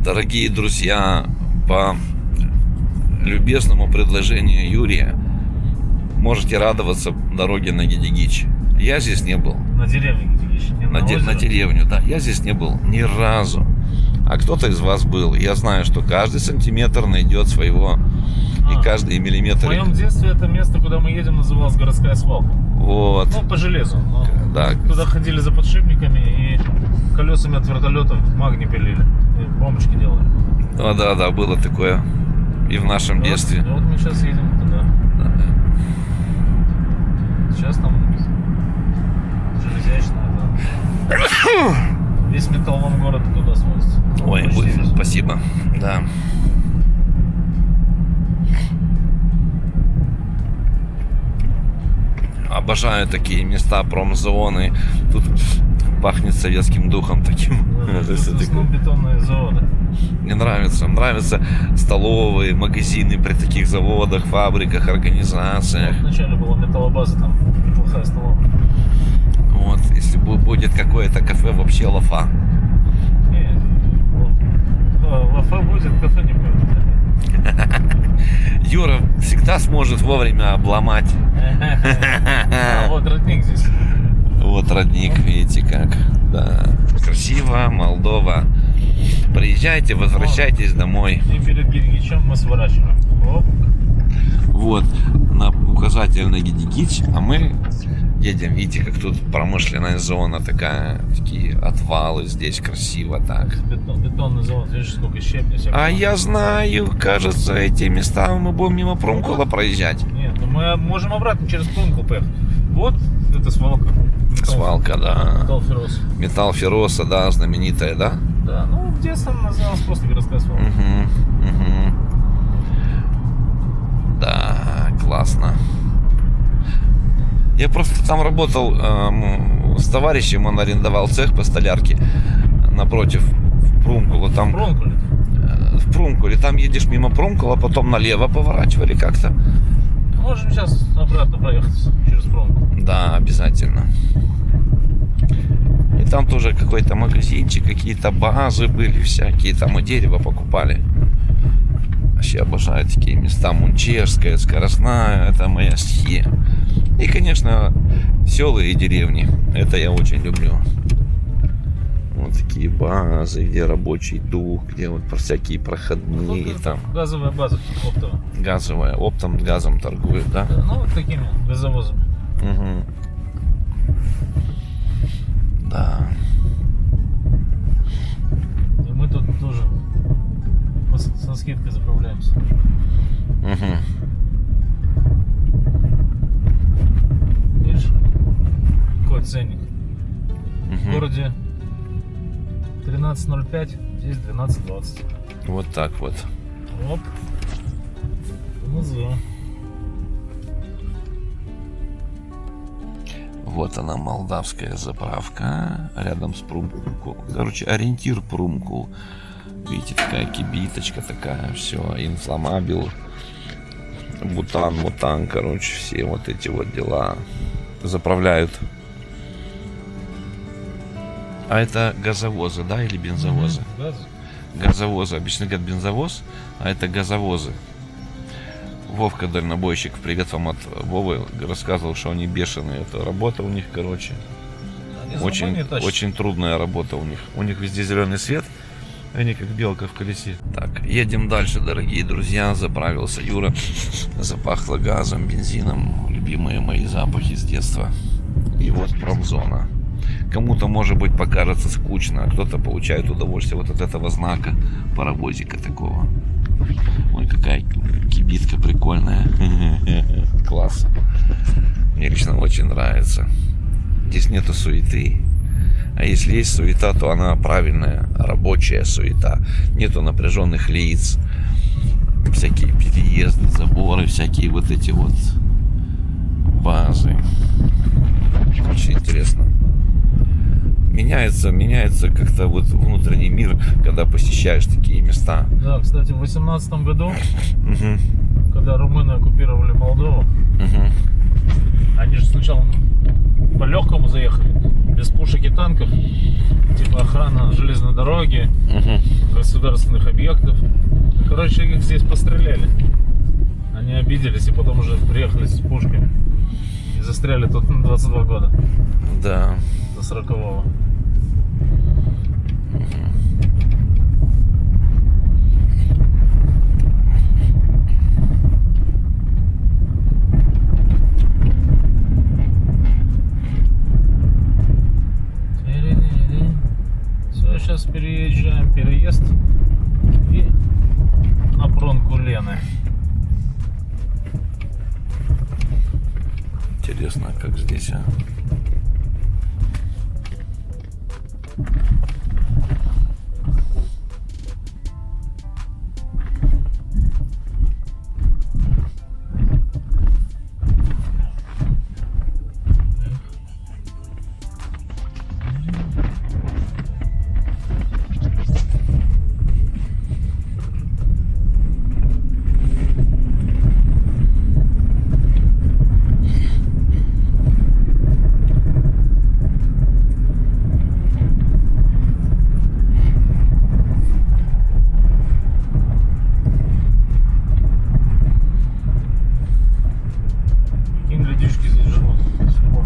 Дорогие друзья, по любезному предложению Юрия можете радоваться дороге на Гедигич. Я здесь не был. На деревне Гедигич, не на На деревню, да. Я здесь не был ни разу. А кто-то из вас был. Я знаю, что каждый сантиметр найдет своего. И каждый миллиметр. В моем детстве это место, куда мы едем, называлось городская свалка. Вот. Ну, по железу. Да. Туда ходили за подшипниками и колесами от вертолетов магний пилили. И бомбочки делали. Ну, да, было такое. И в нашем детстве. Вот мы сейчас едем туда. Да. Сейчас там железячная, да. Весь металлолом города туда свозится. Ой, спасибо. Да. Обожаю такие места, промзоны. Тут пахнет советским духом таким. Бетонные заводы. Мне нравятся столовые, магазины при таких заводах, фабриках, организациях. Вначале была металлобаза, там неплохая столовая. Вот, если будет какое-то кафе, вообще лафа. Нет, лафа будет, кафе не будет. Юра всегда сможет вовремя обломать. А вот родник здесь. Вот родник, видите как. Да. Красиво, Молдова. Приезжайте, возвращайтесь домой. И перед Гедигичем мы сворачиваем. Оп. Вот, на указатель на Гедигич, а мы едем, видите, как тут промышленная зона такая, такие отвалы здесь, красиво так. Бетонный завод, видишь, сколько щебня всякого. А я знаю, кажется, эти места мы будем мимо Прумкула проезжать. Нет, ну мы можем обратно через Прумкул поехать. Вот это свалка. Свалка, да. Металлферроса. Металлферроса, да, знаменитая, да? Да, ну в детстве она называлась просто городская свалка. Да, классно. Я просто там работал с товарищем, он арендовал цех по столярке напротив Прумкула. Там, в Прумкуле. Там едешь мимо Прумкула, потом налево поворачивали как-то. Можем сейчас обратно проехать через Прумкул. Да, обязательно. И там тоже какой-то магазинчик, какие-то базы были всякие. Там и дерево покупали. Вообще обожаю такие места. Мунчерская, Скоростная, это моя стихия. И, конечно, села и деревни. Это я очень люблю. Вот такие базы, где рабочий дух, где вот всякие проходные. Там. Газовая база оптовая. Газовая, оптом газом торгуют, да? Да, ну вот такими газовозами. Угу. Да. И мы тут тоже со скидкой заправляемся. Угу. Видишь, какой ценник. Угу. В городе 13.05, здесь 12.20. Вот так вот. Оп. Внизу. Вот она, молдавская заправка. Рядом с Прумкул. Короче, ориентир Прумкул. Видите, такая кибиточка такая. Все, инфламабил. Бутан, короче, все вот эти вот дела заправляют. А это газовозы, да, или бензовозы? Газовозы. Обычно говорят бензовоз, а это газовозы. Вовка дальнобойщик, привет вам от Вовы, рассказывал, что они бешеные. Это работа у них, короче. Очень трудная работа у них. У них везде зеленый свет, они как белка в колесе. Так, едем дальше, дорогие друзья. Заправился Юра, запахло газом, бензином. Любимые мои запахи с детства. И вот промзона. Кому-то, может быть, покажется скучно, а кто-то получает удовольствие вот от этого знака, паровозика такого. Ой, какая кибитка прикольная. Класс. Мне лично очень нравится. Здесь нету суеты. А если есть суета, то она правильная, рабочая суета. Нету напряженных лиц. Всякие переезды, заборы, всякие вот эти вот базы. Очень интересно. Меняется как-то вот внутренний мир, когда посещаешь такие места. Да, кстати, в 2018 году, когда румыны оккупировали Молдову, они же сначала по легкому заехали, без пушек и танков, типа охрана железной дороги, государственных объектов. Короче, их здесь постреляли. Они обиделись и потом уже приехали с пушками. И застряли тут на 22 года. Да. До 40-го. Все, сейчас переезжаем переезд и на пронку Лены. Интересно, как здесь, а? Какие людишки здесь живут до сих пор.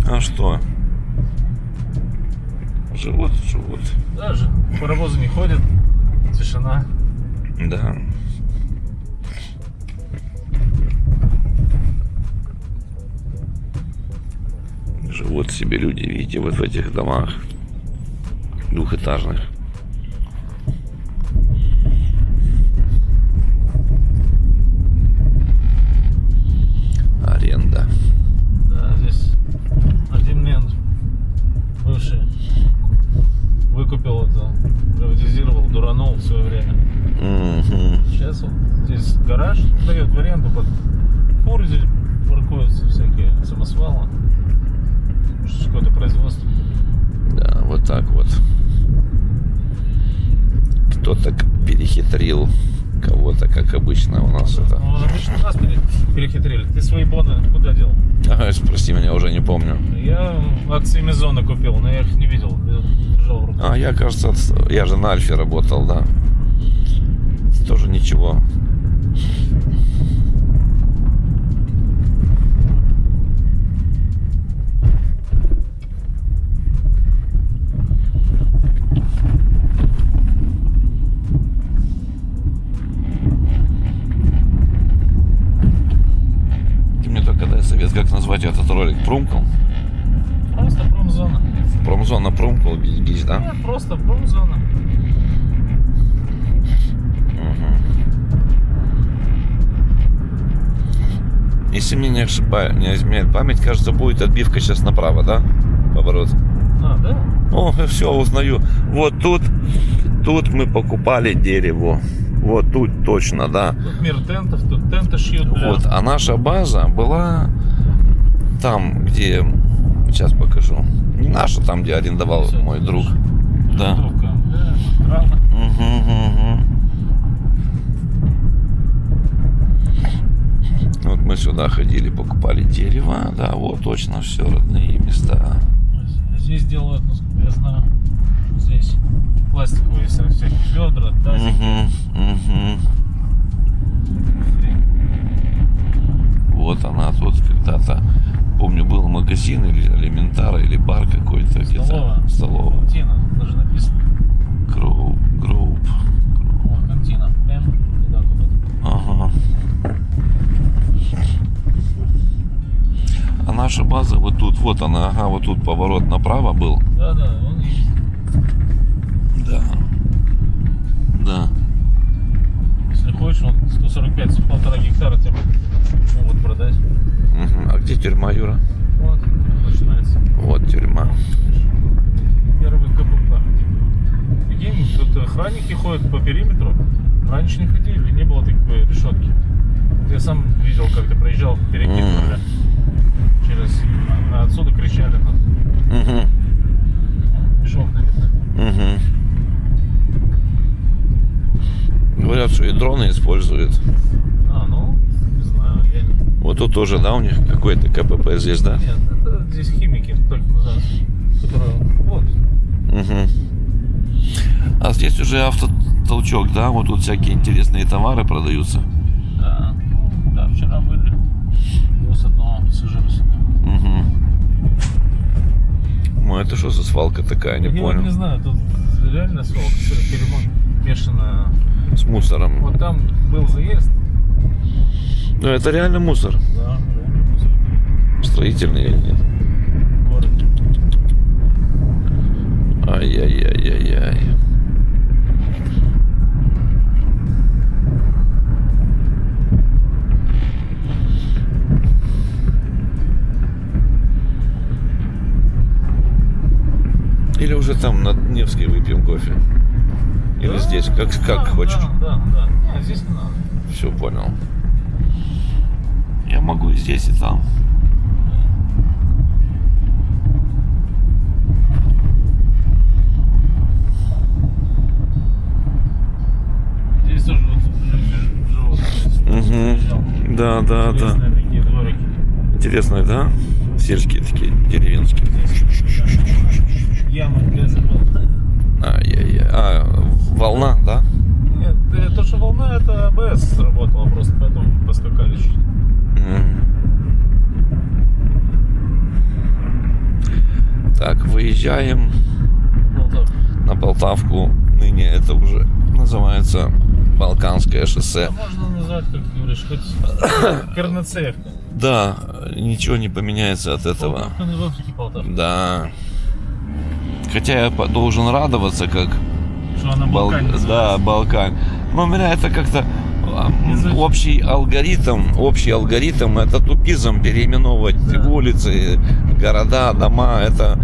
А что? Живут. Даже паровозы не ходят, тишина. Да. Живут себе люди, видите, вот в этих домах двухэтажных. Аренда. Да, здесь один мент бывший выкупил это, приватизировал, дуранул в свое время. Сейчас вот здесь гараж дает в аренду под фуры, здесь паркуются всякие самосвалы. Может, какое-то производство. Да, вот так вот. Кто-то перехитрил кого-то, как обычно у нас это. Ну, обычно нас перехитрили. Ты свои боны куда дел? Ага, спроси меня, уже не помню. Я акции Мизона купил, но я их не видел. Я держал в руках. А, я, кажется, я же на Альфе работал, да. Тоже ничего. Ты мне только дай совет, как назвать этот ролик? Прумкал? Просто промзона. Промзона прумкал, бись, да? Нет, просто промзона. Если мне не изменяет память, кажется, будет отбивка сейчас направо, да? Поворот. А, да? О, все, узнаю. Вот тут мы покупали дерево. Вот тут точно, да. Тут мир тентов, тут тенты шьют. Для... Вот, а наша база была там, где... Сейчас покажу. Не наша, там, где арендовал Всё, мой друг. Да. Тентовка. Да, правда. Вот мы сюда ходили, покупали дерево. Да, вот точно все родные места. Здесь делают, насколько я знаю, здесь пластиковые всякие ведра, тазики. Вот она тут когда-то, помню, был магазин или элементара, или бар какой-то где-то. Столовая. Кантина, даже написано. Гроуп. О, кантина. Прям туда куда-то. Ага. А наша база вот тут, вот она, ага, вот тут поворот направо был. Да, он есть. Да. Да. Если хочешь, он 145 с 1,5 гектара тебе могут продать. А где тюрьма, Юра? Вот, начинается. Вот тюрьма. Первый КПП. Прикинь, тут охранники ходят по периметру. Раньше не ходили, не было такой решетки. Я сам видел, как ты проезжал, перекидывали через... А отсюда кричали на мешок на видно. Говорят, что и дроны используют. А, авто тоже, да, у них какой-то КПП здесь, да? Нет, это здесь химики, только называются, которые... Вот. Угу. А здесь уже автотолчок, да? Вот тут всякие интересные товары продаются. Да, ну, да, вчера были. С одного пассажира сюда. Угу. Ну это что за свалка такая, не Я вот понял. не знаю, тут реально свалка, перемешанная. С мусором. Вот там был заезд. Ну это реально мусор. Да, реально мусор. Строительный или нет? В городе. Ай-яй-яй-яй-яй. Или уже там на Невской выпьем кофе? Или Да, здесь? Как да, хочешь? Да. Нет, здесь не надо. Все понял. Я могу и здесь, и там. Здесь тоже вот люди живут. Угу. Да. Интересные такие дворики. Интересно, да? Сельские такие, деревенские. Яма для забыл. Ай-яй-яй. Волна, да? Нет, то, что волна, это АБС сработала просто, поэтому поскакали чуть. Так, выезжаем Полтавка. на Полтавку. Ныне это уже называется Балканское шоссе. А можно назвать, как говоришь, хоть Карнацеевка. Да, ничего не поменяется от этого. Полтавка не в Африке, Полтавка. Да. Хотя я должен радоваться, как Что она Балкан да, Балкан. Но у меня это как-то Незвычайно. общий алгоритм это тупизм переименовывать улицы, города, дома. Это,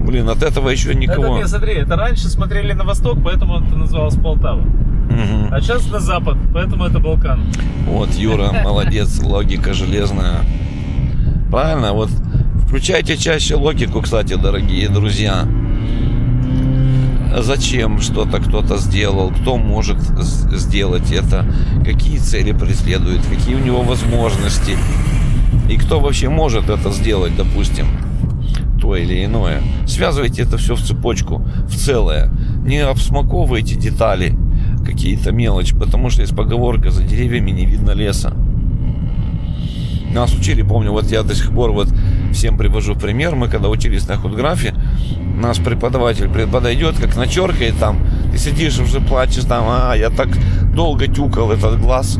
блин, от этого еще никого. Это, смотри, это раньше смотрели на восток, поэтому это называлось Полтава. Мгм. А сейчас на запад, поэтому это Балкан. Вот, Юра, молодец, логика железная. Правильно, вот включайте чаще логику, кстати, дорогие друзья. Зачем что-то кто-то сделал, кто может сделать это, какие цели преследует, какие у него возможности, и кто вообще может это сделать, допустим, то или иное. Связывайте это все в цепочку, в целое. Не обсмаковывайте детали, какие-то мелочи, потому что есть поговорка: за деревьями не видно леса. Нас учили, помню, вот я до сих пор вот всем привожу пример. Мы когда учились на худграфе, нас преподаватель подойдет, как начеркает там, ты сидишь уже плачешь там: я так долго тюкал этот глаз.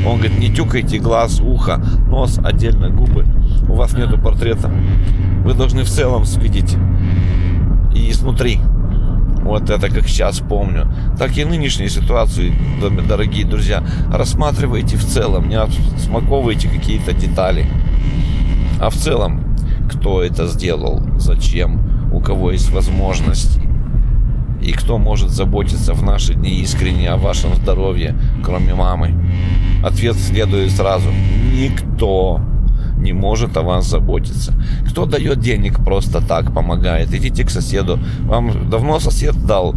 Он говорит: не тюкайте глаз, ухо, нос, отдельно губы. У вас нету портрета. Вы должны в целом видеть и изнутри. Вот это как сейчас помню. Так и нынешние ситуации, дорогие друзья, рассматривайте в целом, не смаковывайте какие-то детали. А в целом, кто это сделал, зачем, у кого есть возможность, и кто может заботиться в наши дни искренне о вашем здоровье, кроме мамы. Ответ следует сразу: никто не может о вас заботиться. Кто дает денег просто так, помогает? Идите к соседу. Вам давно сосед дал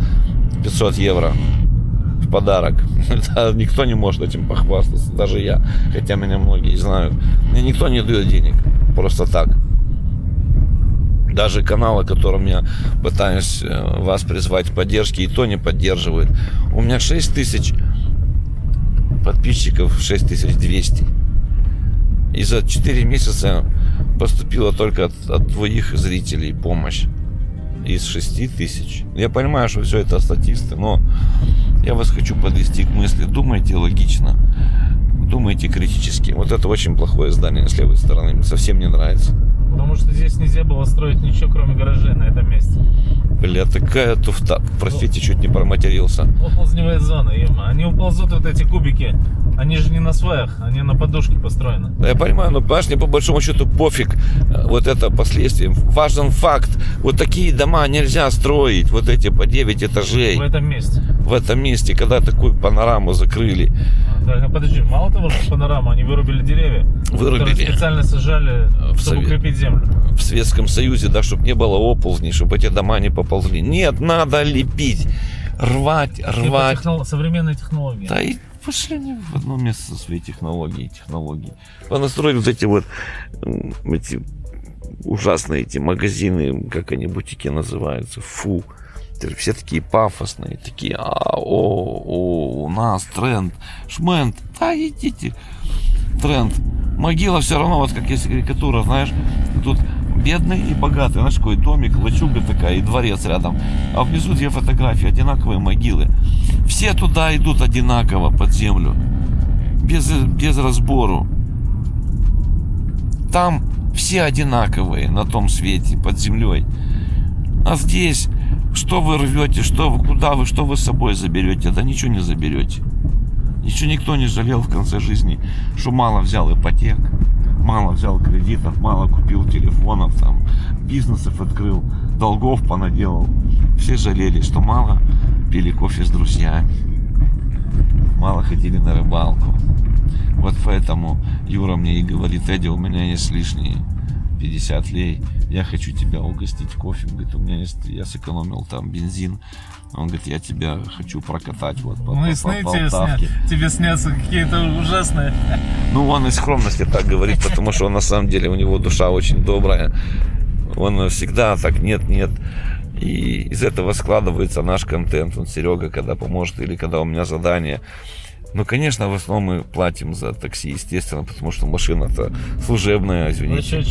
500 евро в подарок? Да, никто не может этим похвастаться, даже я, хотя меня многие знают. Мне никто не дает денег просто так. Даже канал, о котором я пытаюсь вас призвать к поддержке, и то не поддерживает. У меня 6000 подписчиков, 6200. И за 4 месяца поступила только от 2 зрителей помощь из 6000. Я понимаю, что все это статисты, но я вас хочу подвести к мысли: думайте логично, думайте критически. Вот это очень плохое здание с левой стороны, мне совсем не нравится. Потому что здесь нельзя было строить ничего, кроме гаражей на этом месте. Бля, такая туфта. Простите, чуть не проматерился. Оползневая зона, они уползут, вот эти кубики. Они же не на сваях, они на подушке построены. Да я понимаю, но понимаешь, мне по большому счету пофиг вот это последствия. Важен факт: вот такие дома нельзя строить, вот эти по 9 этажей. В этом месте. В этом месте, когда такую панораму закрыли. Так, подожди, мало того, что панораму, они вырубили деревья. Вырубили. Которые специально сажали, чтобы укрепить землю. В Советском Союзе, да, чтобы не было оползней, чтобы эти дома не поползли. Нет, надо лепить, рвать. Современные технологии. Да и пошли они в одно место со своей технологией. Понастроили вот эти вот эти ужасные эти магазины, как они, бутики называются, фу. Все такие пафосные, такие, у нас тренд, шмент, да идите, тренд. Могила все равно, вот как есть карикатура, знаешь, тут бедный и богатый, знаешь, такой домик, лачуга такая и дворец рядом, а внизу две фотографии, одинаковые могилы. Все туда идут одинаково под землю, без разбору. Там все одинаковые на том свете, под землей. А здесь, что вы рвете, куда вы, что вы с собой заберете? Да ничего не заберете. Еще никто не жалел в конце жизни, что мало взял ипотек, мало взял кредитов, мало купил телефонов, там, бизнесов открыл, долгов понаделал. Все жалели, что мало пили кофе с друзьями, мало ходили на рыбалку. Вот поэтому Юра мне и говорит: Эдди, у меня есть лишние 50 лей, я хочу тебя угостить кофе. Он говорит, у меня есть, я сэкономил там бензин. Он говорит, я тебя хочу прокатать вот по Полтавке. Тебе снятся какие-то ужасные. Ну, он из скромности так говорит, потому что он на самом деле, у него душа очень добрая. Он всегда так нет. И из этого складывается наш контент. Он Серега, когда поможет, или когда у меня задание. Ну, конечно, в основном мы платим за такси, естественно, потому что машина-то служебная, извините.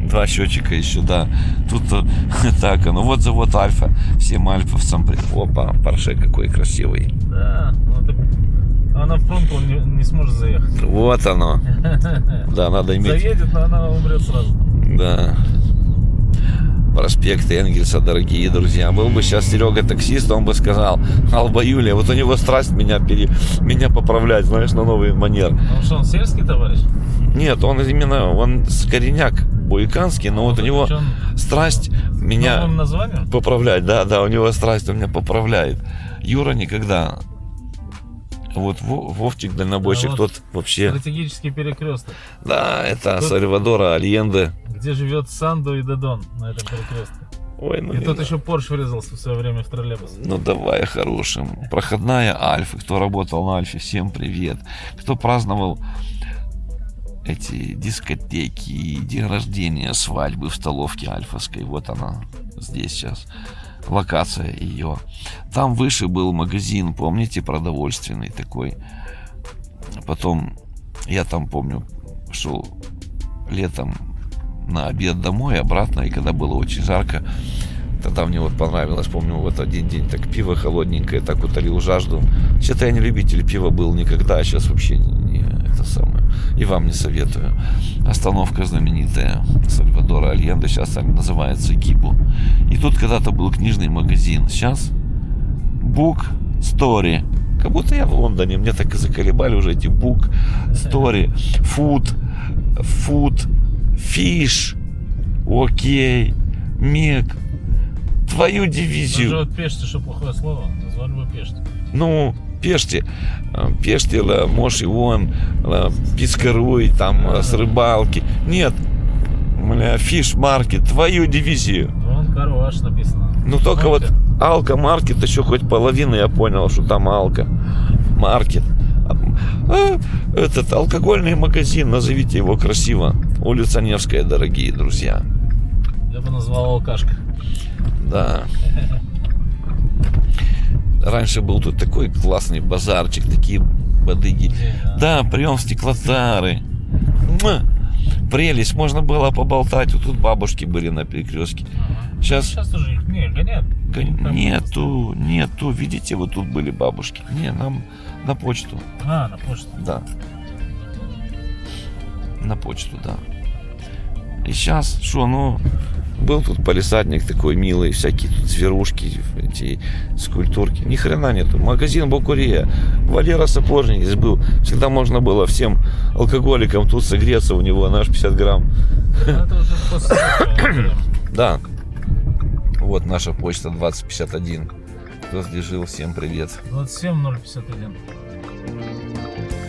2 счетчика еще, да. Тут так, ну вот завод Альфа. Всем альфовцам. Опа, Порше какой красивый. Да, она в промку не сможет заехать. Вот оно. Да, надо иметь. Заедет, но она умрет сразу. Да. Проспект Энгельса, дорогие друзья. Был бы сейчас Серега таксист, он бы сказал: Алба Юлия, вот у него страсть меня поправлять, знаешь, на новый манер. Ну что, он сельский товарищ? Нет, он с коренняк буйканский, но вот у него страсть меня поправлять. Да, у него страсть у меня поправляет. Юра никогда. Вот Вовчик дальнобойщик, вот тот вообще... Стратегический перекресток. Да, это Сальвадора Альенде. Где живет Санду и Додон на этом перекрестке. Ой, ну и тут еще Порш врезался в свое время в троллейбус. Ну давай хорошим. Проходная Альфа. Кто работал на Альфе, всем привет. Кто праздновал эти дискотеки, день рождения, свадьбы в столовке альфовской. Вот она здесь сейчас. Локация ее. Там выше был магазин, помните, продовольственный такой. Потом я там, помню, шел летом на обед домой, обратно, и когда было очень жарко, тогда мне вот понравилось, помню, вот один день так пиво холодненькое, так утолил жажду. Вообще-то я не любитель пива был никогда, а сейчас вообще не это самое. И вам не советую. Остановка знаменитая Сальвадора Альенде, сейчас там называется Гибу. И тут когда-то был книжный магазин. Сейчас Book Story. Как будто я в Лондоне. Мне так и заколебали уже эти Book Story. Food, Fish, окей, Мег. Твою дивизию. Даже вот Пешти, что плохое слово, назвали бы Пешти. Ну, Пешти, Мош и вон, Пискаруй, там, с рыбалки. Нет, фиш-маркет, твою дивизию. Вон Карваш написано. Ну, только вот Алка-маркет, еще хоть половину я понял, что там Алка-маркет. Этот алкогольный магазин, назовите его красиво. Улица Невская, дорогие друзья. Я бы назвал Алкашка. Да. Раньше был тут такой классный базарчик, такие бодыги. Да, прием стеклотары. Прелесть, можно было поболтать. Вот тут бабушки были на перекрестке. Сейчас уже их гонят. Нету. Видите, вот тут были бабушки. Не, нам на почту. На почту. Да. На почту, да. И сейчас, был тут палисадник такой милый, всякие тут зверушки, эти скульптурки. Ни хрена нету. Магазин Бокурия. Валера Сапожник здесь был. Всегда можно было всем алкоголикам тут согреться у него на 50 грамм. Это уже после. Да. Вот наша почта 2051. Кто здесь жил, всем привет. 27051.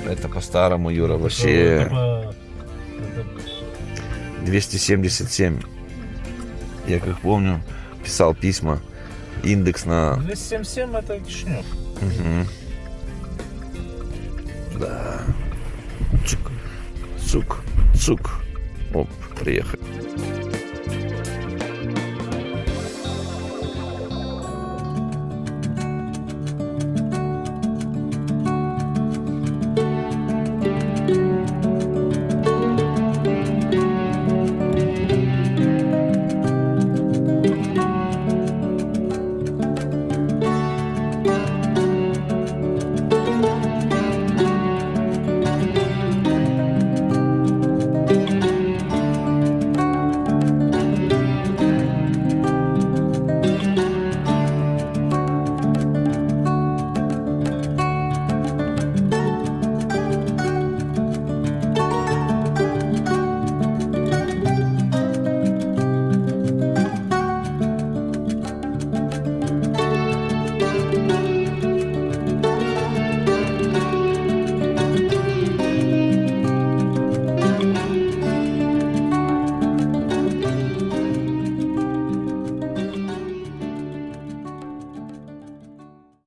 Это по-старому, Юра, вообще. 277. Я как помню, писал письма. Индекс на... 277 это Кишинев. Угу. Цук. Оп, приехали.